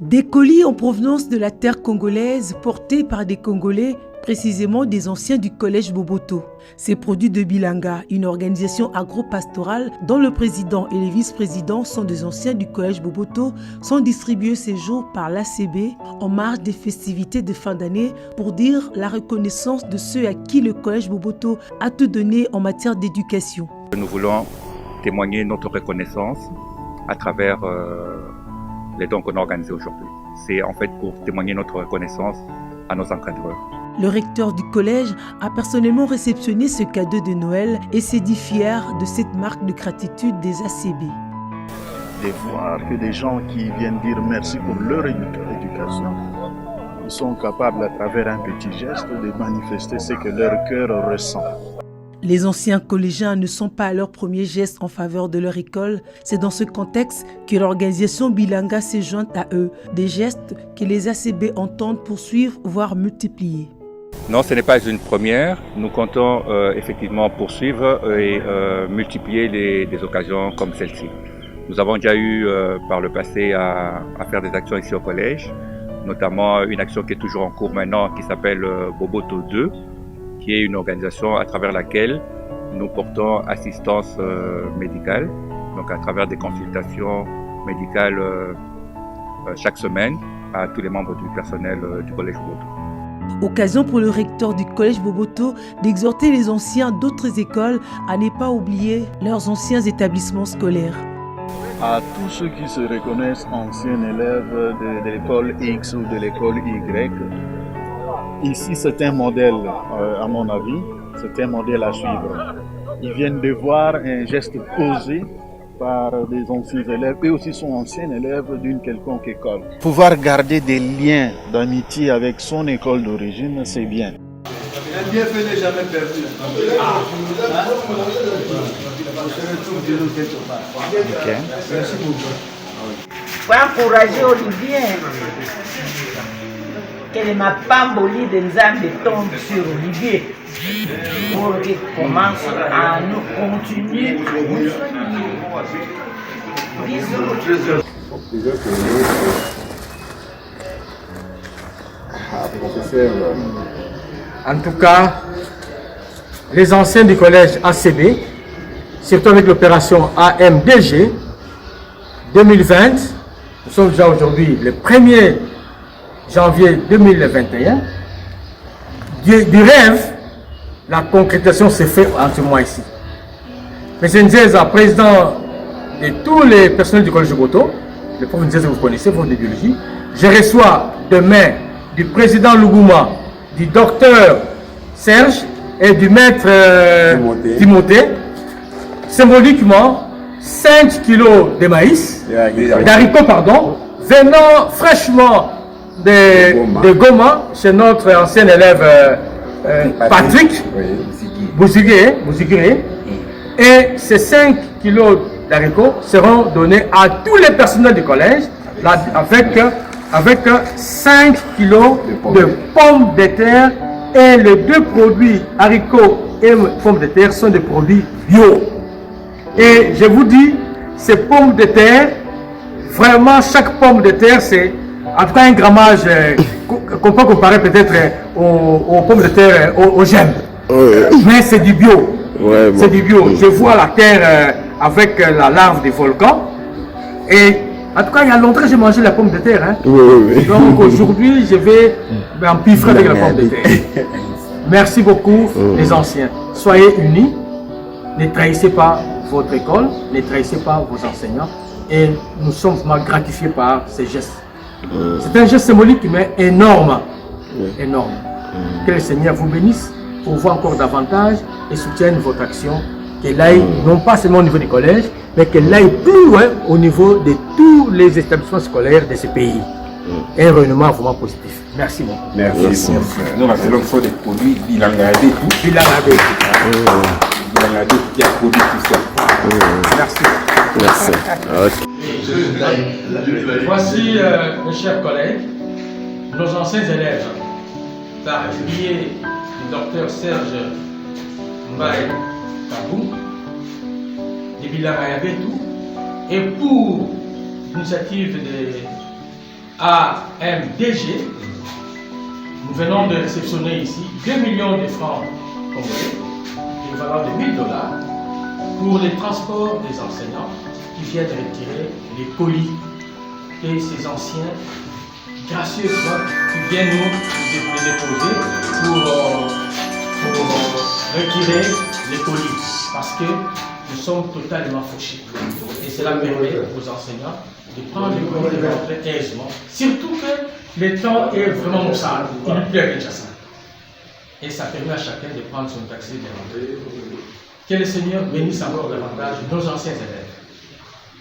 Des colis en provenance de la terre congolaise portés par des Congolais, précisément des anciens du collège Boboto. Ces produits de Bilanga, une organisation agro-pastorale dont le président et les vice-présidents sont des anciens du collège Boboto, sont distribués ces jours par l'ACB en marge des festivités de fin d'année pour dire la reconnaissance de ceux à qui le collège Boboto a tout donné en matière d'éducation. Nous voulons témoigner notre reconnaissance à travers les dons qu'on a organisés aujourd'hui. C'est en fait pour témoigner notre reconnaissance à nos encadreurs. Le recteur du collège a personnellement réceptionné ce cadeau de Noël et s'est dit fier de cette marque de gratitude des ACB. De voir que des gens qui viennent dire merci pour leur éducation, ils sont capables à travers un petit geste de manifester ce que leur cœur ressent. Les anciens collégiens ne sont pas à leur premier geste en faveur de leur école. C'est dans ce contexte que l'organisation Bilanga s'est jointe à eux. Des gestes que les ACB entendent poursuivre, voire multiplier. Non, ce n'est pas une première. Nous comptons effectivement poursuivre et multiplier les occasions comme celle-ci. Nous avons déjà eu par le passé à faire des actions ici au collège, notamment une action qui est toujours en cours maintenant qui s'appelle Boboto 2, qui est une organisation à travers laquelle nous portons assistance médicale, donc à travers des consultations médicales chaque semaine à tous les membres du personnel du collège Boboto. Occasion pour le recteur du collège Boboto d'exhorter les anciens d'autres écoles à ne pas oublier leurs anciens établissements scolaires. À tous ceux qui se reconnaissent anciens élèves de l'école X ou de l'école Y, ici c'est un modèle, à mon avis, c'est un modèle à suivre. Ils viennent de voir un geste posé par des anciens élèves, eux aussi sont anciens élèves d'une quelconque école. Pouvoir garder des liens d'amitié avec son école d'origine, c'est bien. Un bienfait n'est jamais perdu. Okay. Merci beaucoup. Pour encourager Olivier, que les mapamboli de Nzambe tombent sur Olivier pour qu'il commence à nous continuer. Bisous. En tout cas, les anciens du collège ACB, surtout avec l'opération AMDG 2020, nous sommes déjà aujourd'hui le 1er janvier 2021, du rêve, la concrétisation s'est faite en ce mois ici. M. Nzeza, président de tous les personnels du collège de Boboto, le prof Nzeza, vous connaissez, prof de biologie, je reçois demain du président Luguma, du docteur Serge et du maître Timothée, symboliquement 5 kilos de maïs, d'haricots pardon, venant fraîchement de Goma chez notre ancien élève Patrick Bouzigué. Et ces 5 kilos d'haricots seront donnés à tous les personnels du collège avec 5 kilos de pommes de terre, et les deux produits haricots et pommes de terre sont des produits bio. Et je vous dis, ces pommes de terre, vraiment chaque pomme de terre c'est en tout cas un grammage qu'on peut comparer peut-être aux pommes de terre aux gemmes. Mais c'est du bio. C'est du bio. Je vois la terre avec la larve des volcans. Et en tout cas, il y a longtemps que j'ai mangé la pomme de terre. Hein. Donc aujourd'hui, je vais m'empiffrer avec la pomme de terre. Merci beaucoup, les anciens. Soyez unis. Ne trahissez pas votre école, ne trahissez pas vos enseignants. Et nous sommes vraiment gratifiés par ces gestes. C'est un geste symbolique mais énorme. Énorme. Que le Seigneur vous bénisse, pour voir encore davantage et soutienne votre action. Qu'elle aille non pas seulement au niveau des collèges, mais qu'elle aille plus loin au niveau de tous les établissements scolaires de ce pays. Un rayonnement vraiment positif. Merci beaucoup. Merci. Nous avons fait des produits Bilanga tout. Bilanga qui a produit tout ça. Merci. Merci. Voici, mes chers collègues, nos anciens élèves, par le biais du docteur Serge Mbaye Kabou, de Bilanga tout, et pour l'initiative de AMDG, nous venons de réceptionner ici 2 millions de francs congolais, équivalent de 1 000 $, pour les transports des enseignants qui viennent retirer les colis et ces anciens gracieusement qui viennent nous déposer pour retirer les colis, parce que nous sommes totalement fauchés. Et cela permet aux enseignants de prendre les colis et de rentrer aisément, surtout que le temps est vraiment maussade, il n'est plus à Kinshasa. Et ça permet à chacun de prendre son taxi et de rentrer. Que le Seigneur bénisse encore davantage nos anciens élèves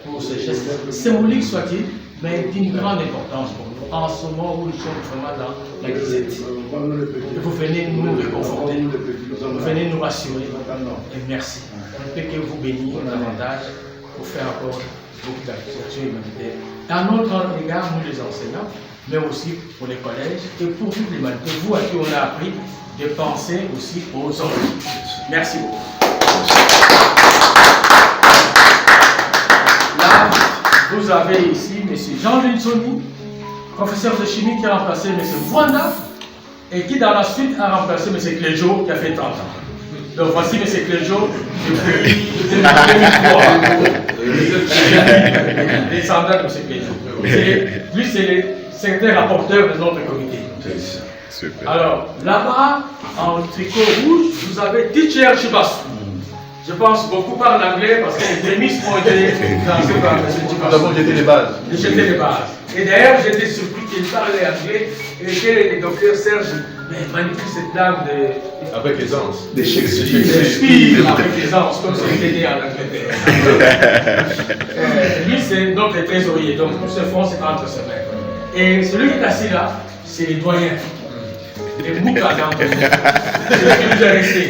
pour ce geste symbolique soit-il, mais d'une grande importance pour nous, en ce moment où nous sommes vraiment dans la disette. Et vous venez nous réconforter, vous venez nous rassurer, et merci. On ne peut que vous bénir davantage pour faire encore beaucoup d'actions humanitaires. À notre égard, nous les enseignants, mais aussi pour les collèges et pour toute l'humanité, vous à qui on a appris de penser aussi aux autres. Merci beaucoup. Là, vous avez ici M. Jean Linsoni, professeur de chimie qui a remplacé M. Mwanda et qui dans la suite a remplacé M. Cléjo qui a fait 30 ans. Donc voici M. Cléjo depuis 2003. Descendant de M. Cléjo. Lui, c'est le secrétaire rapporteur de notre comité. Super. Alors, là-bas, en tricot rouge, vous avez Teacher Chibasu. Je pense beaucoup par l'anglais parce que les prémices ont été lancées par M. Chibasu. Nous avons jeté les bases. Jeté les bases. Et d'ailleurs, j'étais surpris qu'il parlait anglais et que le docteur Serge manipule cette langue Avec aisance. de Shakespeare avec aisance, comme c'était né en Angleterre. Lui, c'est notre trésorier, donc tout ce fonds, c'est entre ses mains. Et celui qui est assis là, c'est les doyens. Les Mouka d'entre nous. C'est lui qui nous est resté.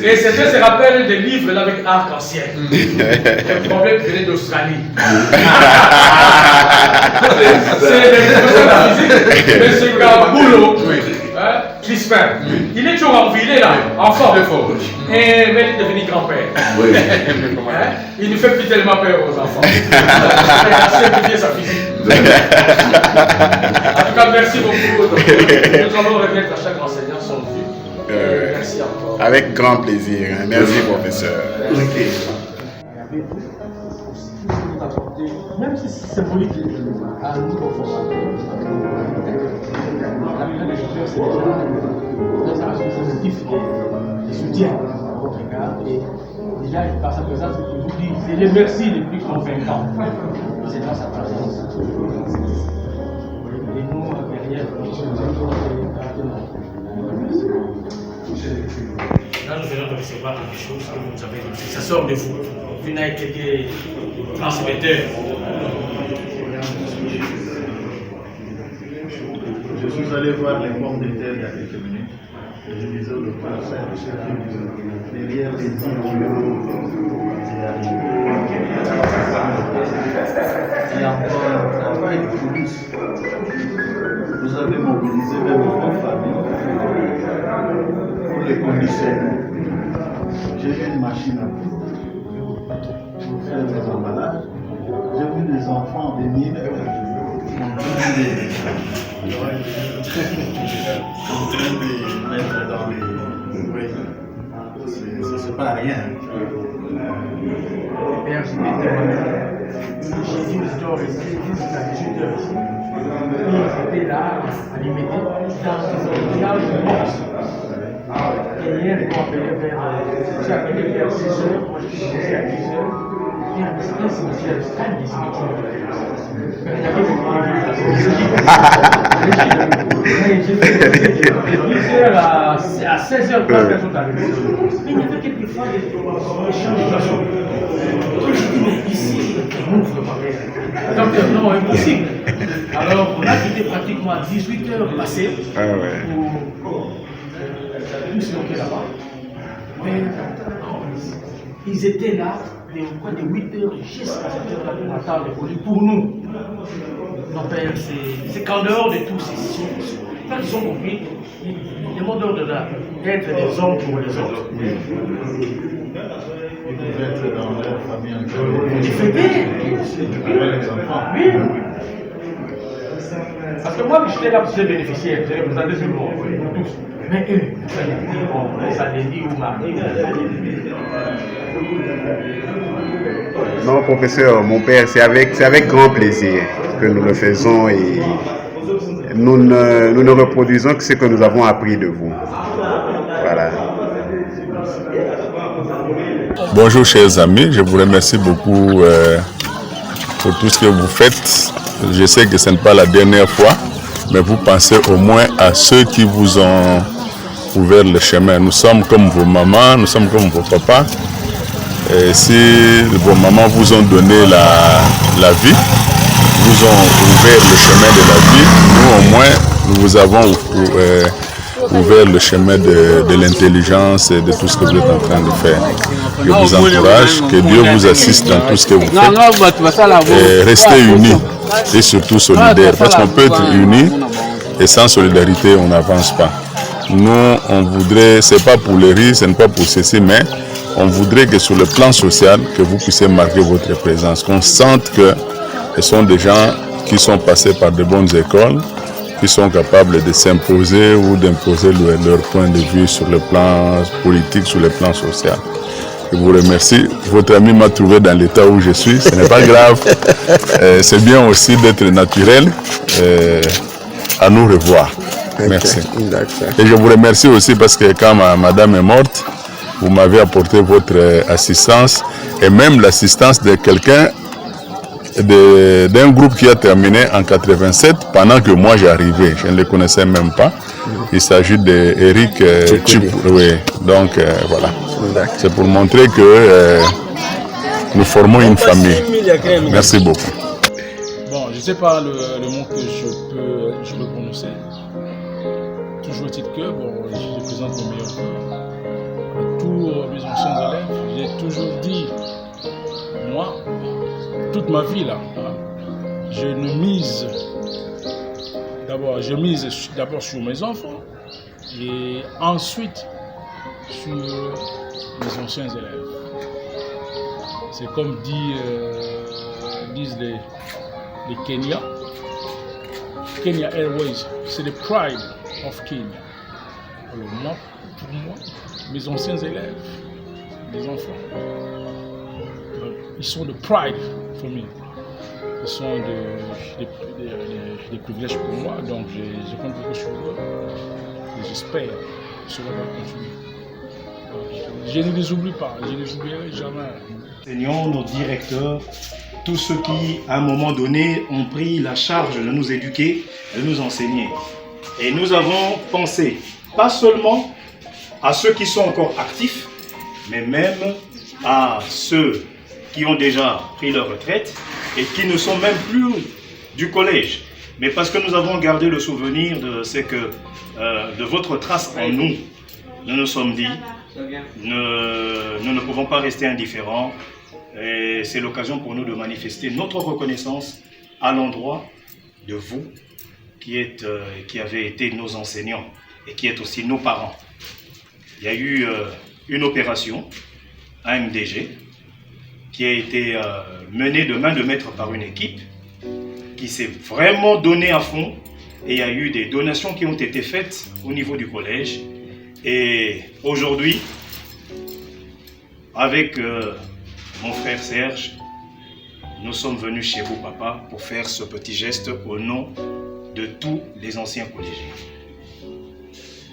Et certains se rappellent des livres là avec arc-en-ciel. Le problème venait d'Australie. C'est le professeur de physique, M. Gaboulou, Crispin. Il est toujours en vie, il est là, en forme. Et mais il est devenu grand-père. Il ne fait plus tellement peur aux enfants. Il a simplifié sa physique. En tout cas, merci beaucoup. Nous allons remettre à chaque enseignant son vue. Merci encore. Avec grand plaisir. Merci, professeur. Même si c'est symbolique, à nous, c'est un dispositif de soutien à votre égard. Et déjà, par sa présence, je peux vous dire, c'est les merci les plus convaincants. C'est dans sa présence. Et nous, derrière, là, nous venons de recevoir quelque chose que vous nous avez dit. Ça sort de vous. Vous n'avez été que transmetteur. Je suis allé voir les pommes de terre il y a quelques minutes. Et je disais au docteur, derrière les 10 kilos, c'est arrivé. Il y a encore un travail de police. Vous avez mobilisé même votre famille pour les conditionner. J'ai vu une machine à pour faire des emballages. J'ai vu des enfants venir en train de mettre dans les... Oui, c'est pas rien. Père, j'ai dit une histoire ici, à 18 heures ici. Ils étaient là, à limiter, dans le village de Mons. Et hier, ils m'ont appelé vers 6 heures, moi je suis commencé à 10 heures. Et à distance, je me suis à distance, à 16h, ils sont arrivés. Mais il y avait quelquefois des échanges. Donc je dis, mais ici, on ouvre le donc non, impossible. Alors on a quitté pratiquement à 18h passées pour tout se bloquer là-bas. Mais ils étaient là de 8h jusqu'à 7h pour attendre les colis pour nous. Nos pères, c'est qu'en dehors de tout, quand ils ont compris, les mots d'ordre là, être des hommes pour les autres. Ils pouvaient être dans leur famille en Ils faisaient bien. avec les enfants. Oui. Parce que moi, j'étais là pour ces bénéficiaires, j'ai représenté tout le monde, nous tous. Mais eux, ça les dit où Marie. Non, professeur, mon père, c'est avec grand plaisir que nous le faisons et nous ne reproduisons que ce que nous avons appris de vous. Voilà. Bonjour chers amis, je vous remercie beaucoup pour tout ce que vous faites. Je sais que ce n'est pas la dernière fois, mais vous pensez au moins à ceux qui vous ont ouvert le chemin. Nous sommes comme vos mamans, nous sommes comme vos papas. Et si vos mamans vous ont donné la vie, vous ont ouvert le chemin de la vie, nous au moins nous vous avons ouvert le chemin de l'intelligence et de tout ce que vous êtes en train de faire. Je vous encourage, que Dieu vous assiste dans tout ce que vous faites. Et restez unis et surtout solidaires, parce qu'on peut être unis et sans solidarité on n'avance pas. Nous on voudrait, c'est pas pour les rires, ce n'est pas pour ceci, mais on voudrait que sur le plan social, que vous puissiez marquer votre présence, qu'on sente que ce sont des gens qui sont passés par de bonnes écoles, qui sont capables de s'imposer ou d'imposer leur point de vue sur le plan politique, sur le plan social. Je vous remercie. Votre ami m'a trouvé dans l'état où je suis, ce n'est pas grave. C'est bien aussi d'être naturel. À nous revoir. Merci. Et je vous remercie aussi parce que quand madame est morte, vous m'avez apporté votre assistance et même l'assistance de quelqu'un d'un groupe qui a terminé en 87 pendant que moi j'arrivais. Je ne le connaissais même pas. Il s'agit d'Eric Chip. Oui. Donc voilà. C'est pour montrer que nous formons une famille. Merci beaucoup. Bon, je ne sais pas le mot que je peux prononcer. Toujours est-il que, bon, je présente mon meilleur frère. À tous mes anciens élèves, j'ai toujours dit, moi, toute ma vie là, je mise d'abord sur mes enfants et ensuite sur mes anciens élèves. C'est comme disent les Kenyans. Kenya Airways, c'est le pride of Kenya. Alors moi, pour moi, mes anciens élèves, les enfants, ils sont de pride for me. Ils sont des privilèges pour moi, donc je compte beaucoup sur eux. Et j'espère que cela va continuer. Je ne les oublie pas, je ne les oublierai jamais. Enseignants, nos directeurs, tous ceux qui, à un moment donné, ont pris la charge de nous éduquer, de nous enseigner. Et nous avons pensé, pas seulement à ceux qui sont encore actifs, mais même à ceux qui ont déjà pris leur retraite et qui ne sont même plus du collège. Mais parce que nous avons gardé le souvenir de ce que, de votre trace en nous, nous nous sommes dit, nous ne pouvons pas rester indifférents. Et c'est l'occasion pour nous de manifester notre reconnaissance à l'endroit de vous qui avez été nos enseignants et qui êtes aussi nos parents. Il y a eu une opération, un MDG, qui a été menée de main de maître par une équipe qui s'est vraiment donnée à fond et il y a eu des donations qui ont été faites au niveau du collège. Et aujourd'hui, avec mon frère Serge, nous sommes venus chez vous, papa, pour faire ce petit geste au nom de tous les anciens collégiens.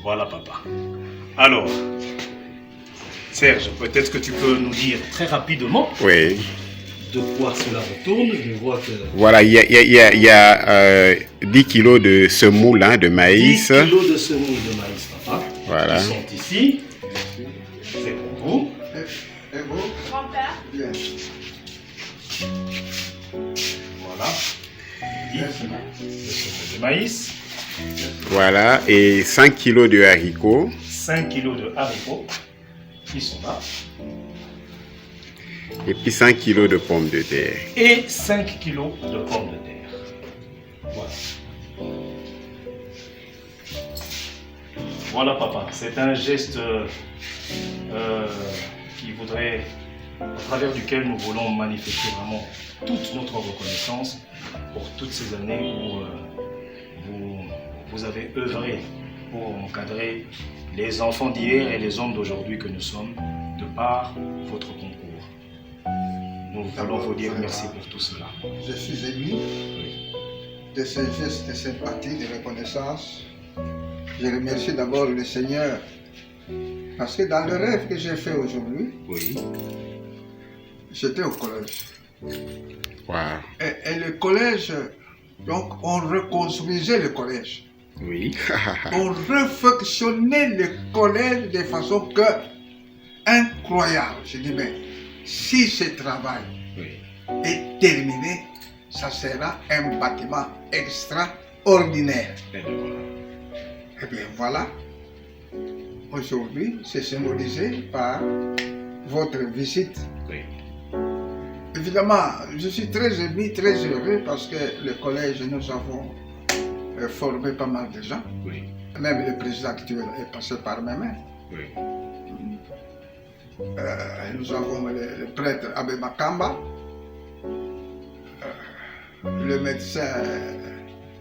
Voilà, papa. Alors, Serge, peut-être que tu peux nous dire très rapidement de quoi cela retourne. Je vois que... Voilà, il y a 10 kilos de semoule de maïs. 10 kilos de semoule de maïs, papa. Voilà. Qui sont ici. C'est pour vous. Voilà. 10 kilos de maïs. Voilà, et 5 kilos de haricots. 5 kilos de haricots qui sont là. Et puis 5 kilos de pommes de terre. Et 5 kilos de pommes de terre. Voilà. Voilà, papa. C'est un geste qui voudrait, à travers duquel nous voulons manifester vraiment toute notre reconnaissance pour toutes ces années où vous avez œuvré pour encadrer les enfants d'hier et les hommes d'aujourd'hui que nous sommes, de par votre concours. Nous voulons vous dire merci pour tout cela. Je suis ému de ce geste de sympathie, de reconnaissance. Je remercie d'abord le Seigneur parce que dans le rêve que j'ai fait aujourd'hui, j'étais au collège. Wow. Et le collège, donc on reconstruisait le collège. Oui. On refactionnait le collège de façon incroyable. Je dis, mais si ce travail est terminé, ça sera un bâtiment extraordinaire. Et bien voilà, aujourd'hui, c'est symbolisé par votre visite. Évidemment, je suis très ému, très heureux parce que le collège, nous avons formé pas mal de gens. Même le président actuel est passé par mes mains. Nous avons le prêtre Abbé Makamba, le médecin,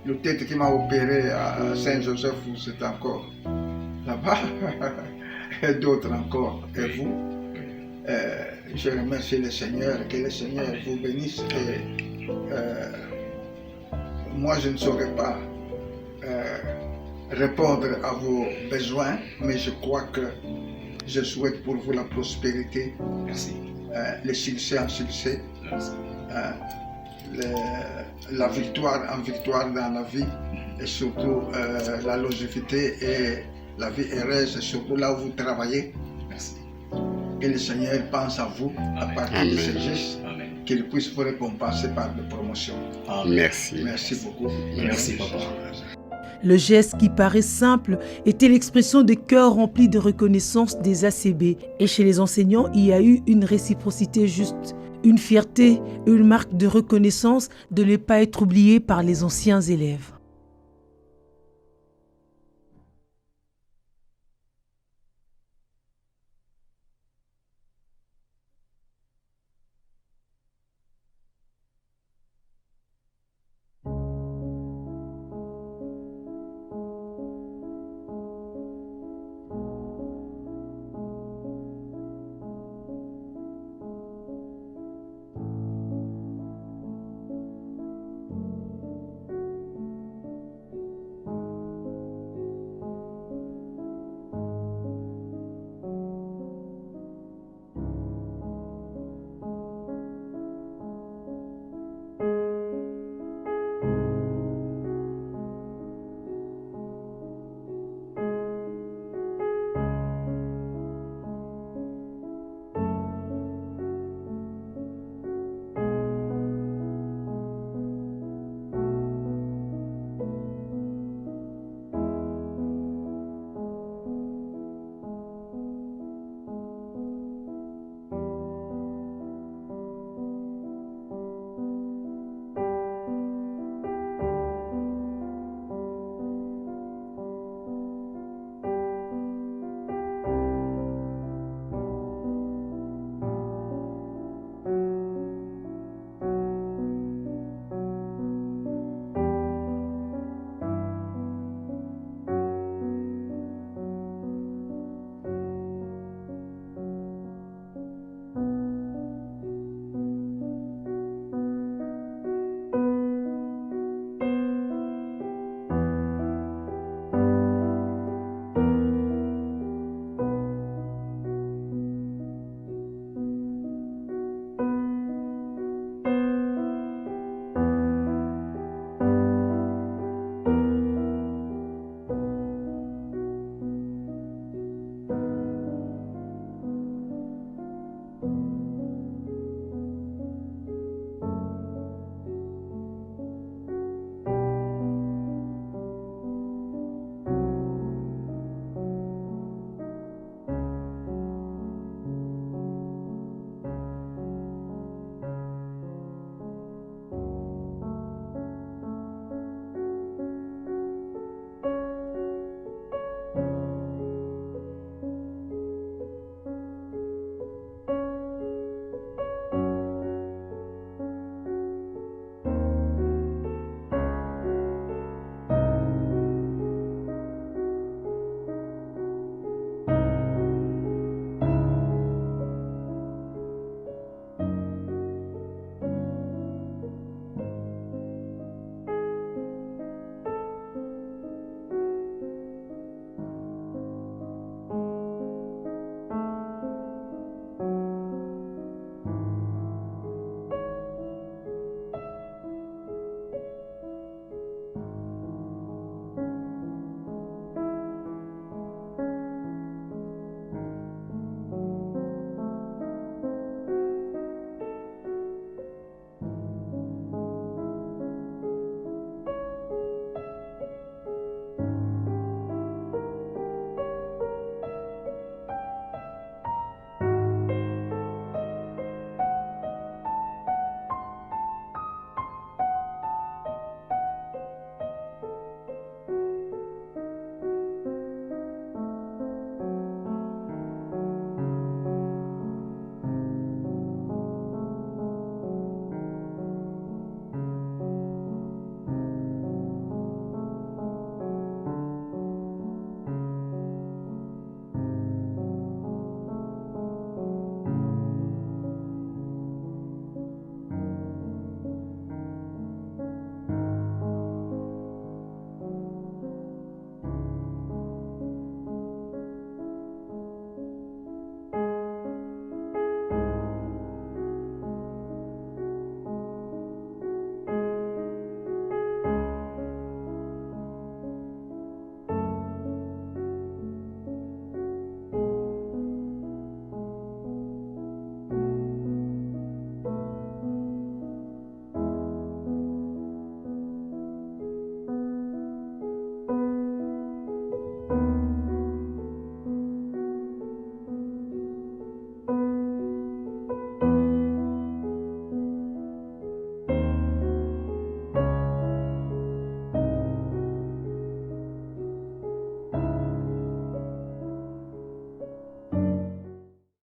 le tête qui m'a opéré à Saint-Joseph, où c'est encore là-bas, et d'autres encore, et vous. Je remercie le Seigneur, que le Seigneur vous bénisse. Et, moi, je ne saurais pas répondre à vos besoins, mais je crois que je souhaite pour vous la prospérité, le succès en succès, la victoire en victoire dans la vie, et surtout la longévité et la vie heureuse, surtout là où vous travaillez. Que le Seigneur pense à vous à partir de ces gestes, qu'il puisse vous récompenser par des promotions. Merci. Merci beaucoup. Merci, papa. Le geste qui paraît simple était l'expression de cœurs remplis de reconnaissance des ACB. Et chez les enseignants, il y a eu une réciprocité juste, une fierté, une marque de reconnaissance de ne pas être oublié par les anciens élèves.